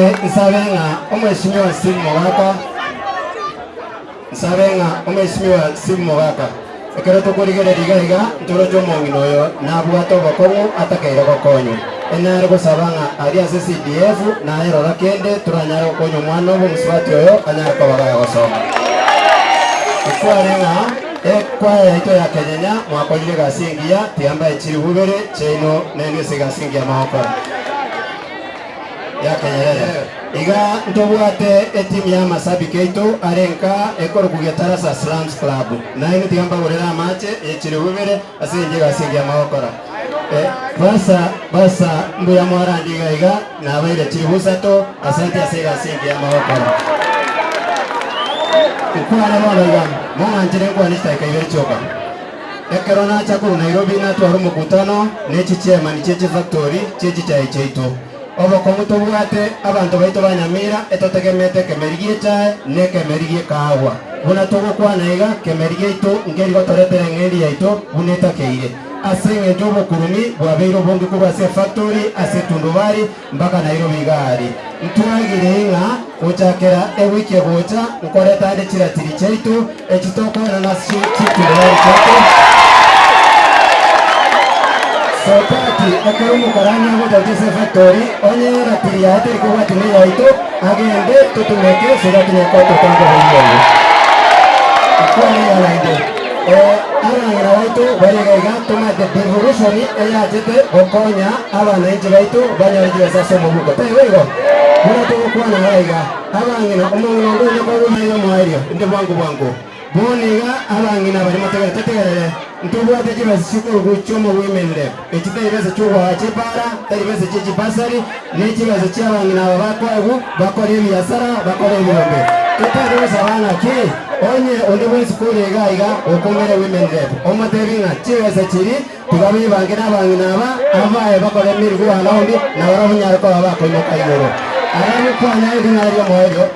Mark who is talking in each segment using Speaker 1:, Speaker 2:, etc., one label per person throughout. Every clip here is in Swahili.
Speaker 1: Nsabenga omweshimiwa Steve Mogaka. Nsabenga omweshimiwa Steve Mogaka. Ekero tukurigere rigaiga ntoro jomongino yo nabwato bokongo atakeire gokonyo. Enare gusabanga ari ase CDF na erora kende turanyara gokonyo mwana obo muswati oyo anyara kobaga gosoma. Ekwarenga ekwaya ito ya Kenya mwakolire gasingia tiamba ekiri bubere cheno nende sigasingia mahoko. Ya Kenya iga ntobwate etimu ya masabiki ito arenka ekoro kugetara sa Slums Club na ino tiamba gorera mache ekiri bubere asinge gasingia mahokora. Basa mbuya mwarandiga iga na baire chibusato asante asega singi ya mahokora. Kukwale mwana mwana njire kwa nista ikaiberi choka. Ekero na chakuru Nairobi na tuwaru mkutano nechi chairman chechi factory chechi chai cheito. Obo komuto bwate abantu baito banyamira etotegemete kemerigie chae ne kemerigie kahawa. Buna togo kwa naiga kemerigie ito ngeri gotoretere ngeri yaito buneta keire. Asenge jobo kurumi bwabeiro bongi kuba se factory ase tundubari mpaka Nairobi gari. Ntwagire inga uchakera ewiki gocha nkoreta ade chiratiri cheito ekitoko na nasi tundubari cheito. Sotati akarumu karani abo dagese factory onye ratiri ya ate kuba tini yaito agende tutumeke sudatine koto tango hiyo. Kwani yalaide arangira baitu barigaiga tumate devolution eyajete okonya abana inji baitu banyarije sasa mubuko taiwego buna tukwana haiga abangina umuntu ndonye kwa bumeyo mwario inde bwangu boniga abangina bari mategerere ntubwate kibazo sikuru gucyomo women rep ekitayibeze cyuho akipara tayibeze cy'ikipasari n'ikibazo cy'abangina babakwabu bakora ibiyasara bakora ibirombe tutareza abana ki onye undi wese kurega iga ukomere women rep omatebinga kibazo kiri tugabe bangira abangina aba abaye bakora imirgo hanondi na barabunyara ko babakoye kayoro arabe kwanya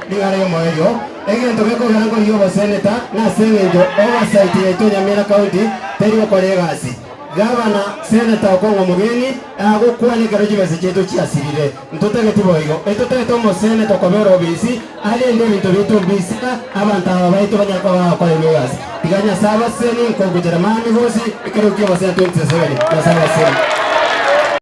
Speaker 1: dingario moyo egento beko garango yo baseneta na sengejo oversight yeto Nyamira County teriwo kolegasi gavana seneta okongo mugeni agukwane garoji base cheto chiasirire ntotege tiboigo etotege tomo seneta kobero bisi ali ende bintu bitu bisi abantu abaito banyako bakole lugasi tiganya saba seni ko kujera mami hosi ikero kiyo base 27 na saba seni